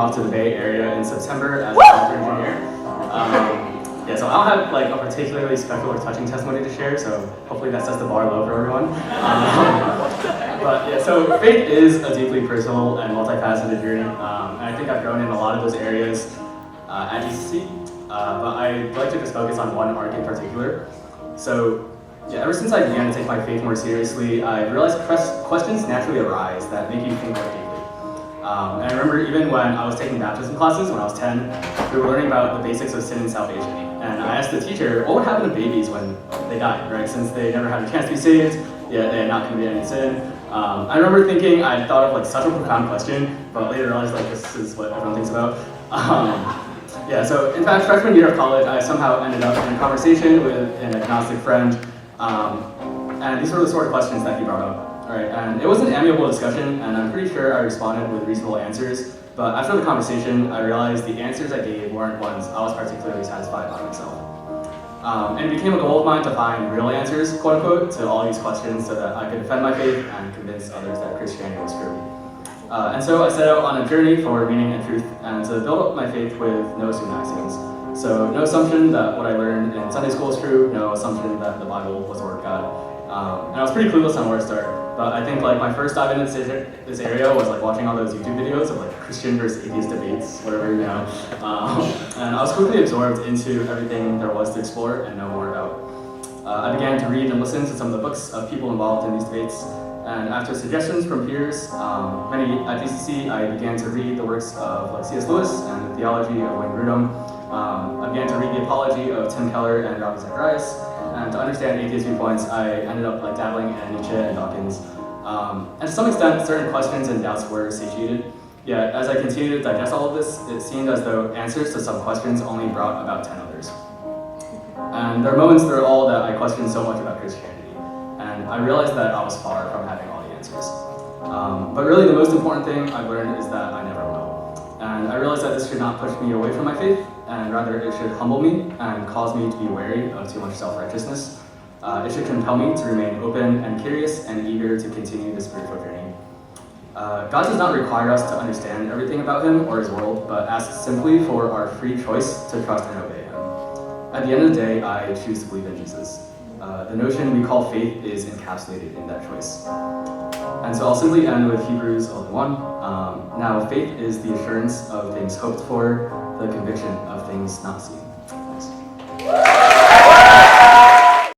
off to the Bay Area in September as a software engineer. Yeah, so I don't have like a particularly special or touching testimony to share, so hopefully that sets the bar low for everyone. But yeah, so faith is a deeply personal and multifaceted journey, and I think I've grown in a lot of those areas at ECC, but I'd like to just focus on one arc in particular. So yeah, ever since I began to take my faith more seriously, I realized questions naturally arise that make you think more deeply. And I remember even when I was taking baptism classes when I was 10, we were learning about the basics of sin and salvation. And I asked the teacher, what would happen to babies when they died, right? Since they never had a chance to be saved, yet they had not committed any sin. I remember thinking I thought of like such a profound question, but later realized like this is what everyone thinks about. Yeah, so in fact, freshman year of college, I somehow ended up in a conversation with an agnostic friend, and these were the sort of questions that he brought up. Right, and it was an amiable discussion, and I'm pretty sure I responded with reasonable answers, but after the conversation, I realized the answers I gave weren't ones I was particularly satisfied by myself. And it became a goal of mine to find real answers, quote unquote, to all these questions so that I could defend my faith and convince others that Christianity was true. And so I set out on a journey for meaning and truth, and to build up my faith with no assumed axioms. So no assumption that what I learned in Sunday school is true, no assumption that the Bible was the Word of God. And I was pretty clueless on where to start. But I think like my first dive into this area was like watching all those YouTube videos of like Christian versus atheist debates, whatever, you know. And I was quickly absorbed into everything there was to explore and know more about. I began to read and listen to some of the books of people involved in these debates. And after suggestions from peers, many at DCC, I began to read the works of like C.S. Lewis and the theology of Wayne Grudem. I began to read the apology of Tim Keller and Ravi Zacharias. And to understand atheist viewpoints, I ended up like dabbling in Nietzsche and Dawkins. And to some extent, certain questions and doubts were satiated. Yet, as I continued to digest all of this, it seemed as though answers to some questions only brought about 10 others. And there are moments through all that I questioned so much about Christianity, and I realized that I was far from having all the answers. But really, the most important thing I've learned is that I never will. And I realized that this should not push me away from my faith, and rather it should humble me and cause me to be wary of too much self-righteousness. It should compel me to remain open and curious and eager to continue the spiritual journey. God does not require us to understand everything about Him or His world, but asks simply for our free choice to trust and obey Him. At the end of the day, I choose to believe in Jesus. The notion we call faith is encapsulated in that choice. And so I'll simply end with Hebrews 11:1. Now faith is the assurance of things hoped for, the conviction of things not seen.